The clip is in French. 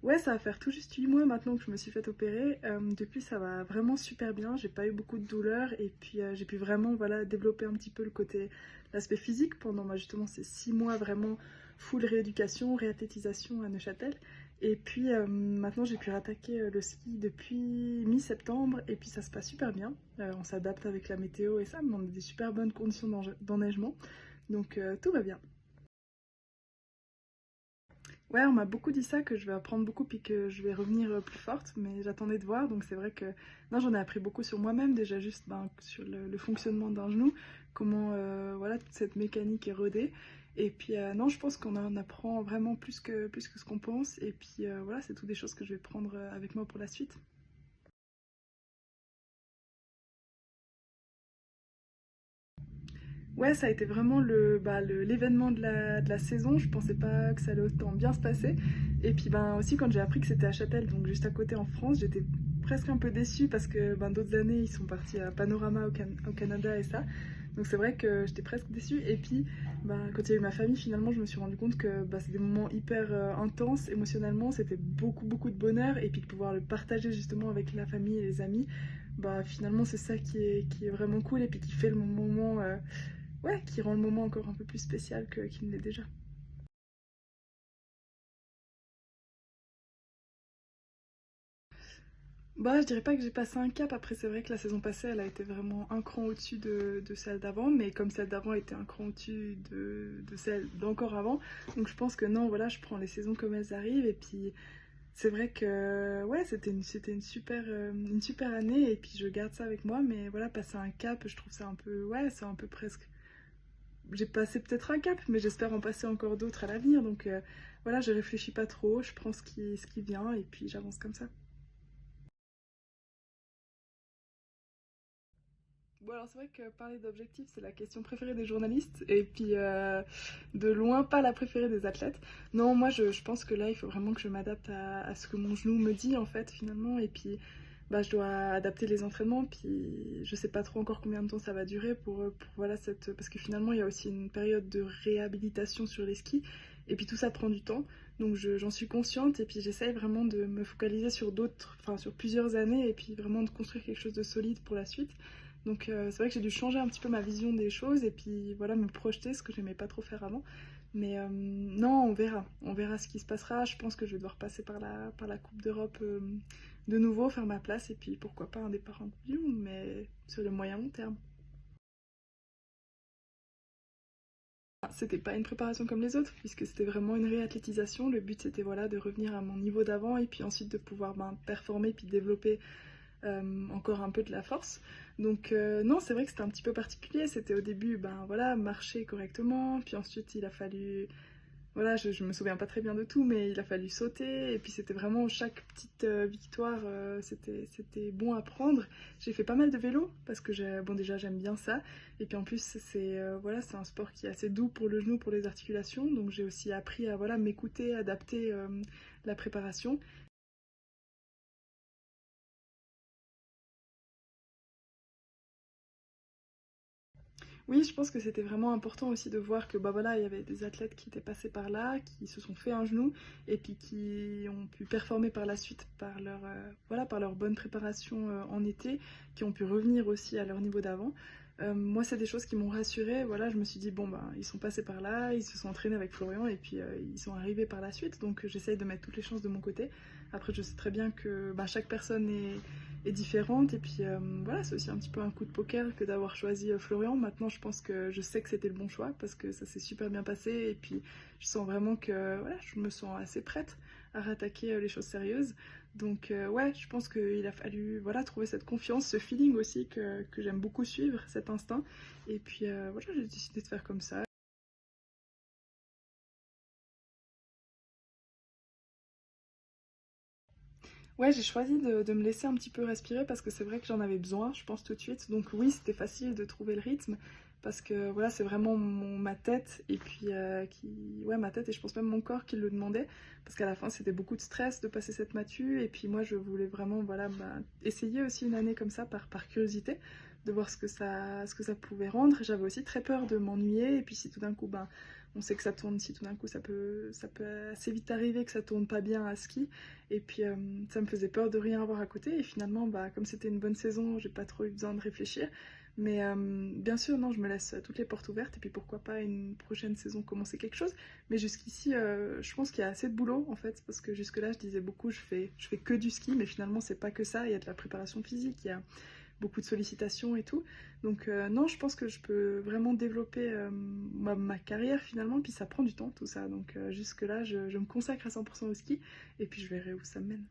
Ouais, ça va faire tout juste 8 mois maintenant que je me suis fait opérer. Depuis, ça va vraiment super bien. J'ai pas eu beaucoup de douleurs et puis j'ai pu vraiment voilà, développer un petit peu l'aspect physique pendant justement ces 6 mois vraiment full rééducation, réathlétisation à Neuchâtel. Et puis maintenant, j'ai pu rattaquer le ski depuis mi-septembre et puis ça se passe super bien. On s'adapte avec la météo et ça, mais on a des super bonnes conditions d'enneigement. Donc tout va bien. Ouais, on m'a beaucoup dit ça, que je vais apprendre beaucoup puis que je vais revenir plus forte, mais j'attendais de voir, donc c'est vrai que non, j'en ai appris beaucoup sur moi-même, déjà juste sur le fonctionnement d'un genou, comment voilà, toute cette mécanique est rodée. Et puis non, je pense qu'on en apprend vraiment plus que ce qu'on pense, et puis voilà, c'est toutes des choses que je vais prendre avec moi pour la suite. Ouais, ça a été vraiment l'événement de la saison. Je pensais pas que ça allait autant bien se passer. Et puis ben, aussi quand j'ai appris que c'était à Châtel, donc juste à côté en France, j'étais presque un peu déçue parce que ben, d'autres années ils sont partis à Panorama au Canada et ça. Donc c'est vrai que j'étais presque déçue. Et puis ben, quand il y a eu ma famille, finalement je me suis rendu compte que ben, c'est des moments hyper intenses émotionnellement. C'était beaucoup de bonheur. Et puis de pouvoir le partager justement avec la famille et les amis, bah finalement c'est ça qui est vraiment cool et puis qui fait le moment ouais, qui rend le moment encore un peu plus spécial qu'il ne l'est déjà. Bah, je dirais pas que j'ai passé un cap. Après, c'est vrai que la saison passée, elle a été vraiment un cran au-dessus de celle d'avant, mais comme celle d'avant était un cran au-dessus de celle d'encore avant, donc je pense que non, voilà, je prends les saisons comme elles arrivent, et puis c'est vrai que ouais, c'était une super année, et puis je garde ça avec moi, mais voilà, passer un cap, je trouve ça un peu, ouais, c'est un peu presque. J'ai passé peut-être un cap, mais j'espère en passer encore d'autres à l'avenir, donc voilà, je réfléchis pas trop, je prends ce qui vient, et puis j'avance comme ça. Bon, alors c'est vrai que parler d'objectifs, c'est la question préférée des journalistes, et puis de loin pas la préférée des athlètes. Non, moi je pense que là, il faut vraiment que je m'adapte à ce que mon genou me dit en fait finalement, et puis bah, je dois adapter les entraînements, puis je sais pas trop encore combien de temps ça va durer voilà parce que finalement il y a aussi une période de réhabilitation sur les skis, et puis tout ça prend du temps, donc j'en suis consciente, et puis j'essaye vraiment de me focaliser sur enfin sur plusieurs années, et puis vraiment de construire quelque chose de solide pour la suite. Donc c'est vrai que j'ai dû changer un petit peu ma vision des choses et puis voilà me projeter, ce que j'aimais pas trop faire avant. Mais non, on verra ce qui se passera. Je pense que je vais devoir passer par la Coupe d'Europe de nouveau, faire ma place et puis pourquoi pas un départ en Coupe du Monde, mais sur le moyen long terme. C'était pas une préparation comme les autres, puisque c'était vraiment une réathlétisation. Le but c'était voilà de revenir à mon niveau d'avant et puis ensuite de pouvoir performer puis développer encore un peu de la force. Donc non, c'est vrai que c'était un petit peu particulier. C'était au début, ben voilà, marcher correctement, puis ensuite il a fallu, voilà, je me souviens pas très bien de tout, mais il a fallu sauter, et puis c'était vraiment chaque petite victoire, c'était bon à prendre. J'ai fait pas mal de vélo, parce que bon déjà j'aime bien ça, et puis en plus voilà, c'est un sport qui est assez doux pour le genou, pour les articulations, donc j'ai aussi appris à voilà, m'écouter, adapter la préparation. Oui, je pense que c'était vraiment important aussi de voir que bah voilà, il y avait des athlètes qui étaient passés par là, qui se sont fait un genou et puis qui ont pu performer par la suite par voilà, par leur bonne préparation en été, qui ont pu revenir aussi à leur niveau d'avant. Moi, c'est des choses qui m'ont rassurée. Voilà, je me suis dit bon ben ils sont passés par là, ils se sont entraînés avec Florian et puis ils sont arrivés par la suite. Donc j'essaye de mettre toutes les chances de mon côté. Après, je sais très bien que bah, chaque personne est différente. Et puis voilà, c'est aussi un petit peu un coup de poker que d'avoir choisi Florian. Maintenant, je pense que je sais que c'était le bon choix parce que ça s'est super bien passé. Et puis, je sens vraiment que voilà, je me sens assez prête à rattaquer les choses sérieuses. Donc ouais, je pense qu'il a fallu voilà, trouver cette confiance, ce feeling aussi que j'aime beaucoup suivre, cet instinct. Et puis voilà, j'ai décidé de faire comme ça. Ouais, j'ai choisi de me laisser un petit peu respirer parce que c'est vrai que j'en avais besoin, je pense tout de suite. Donc oui, c'était facile de trouver le rythme parce que voilà, c'est vraiment ma tête et puis ouais, ma tête et je pense même mon corps qui le demandait parce qu'à la fin c'était beaucoup de stress de passer cette matu et puis moi je voulais vraiment voilà essayer aussi une année comme ça par curiosité. de voir ce que ça pouvait rendre. J'avais aussi très peur de m'ennuyer, et puis si tout d'un coup, ben, on sait que ça tourne, si tout d'un coup ça peut assez vite arriver que ça tourne pas bien à ski, et puis ça me faisait peur de rien avoir à côté, et finalement, bah, comme c'était une bonne saison, j'ai pas trop eu besoin de réfléchir. Mais bien sûr, non, je me laisse toutes les portes ouvertes, et puis pourquoi pas une prochaine saison commencer quelque chose. Mais jusqu'ici, je pense qu'il y a assez de boulot en fait, parce que jusque-là, je disais beaucoup, je fais que du ski, mais finalement, c'est pas que ça. Il y a de la préparation physique, il y a beaucoup de sollicitations et tout. Donc non, je pense que je peux vraiment développer ma carrière finalement, puis ça prend du temps tout ça. Donc jusque-là, je me consacre à 100% au ski, et puis je verrai où ça me mène.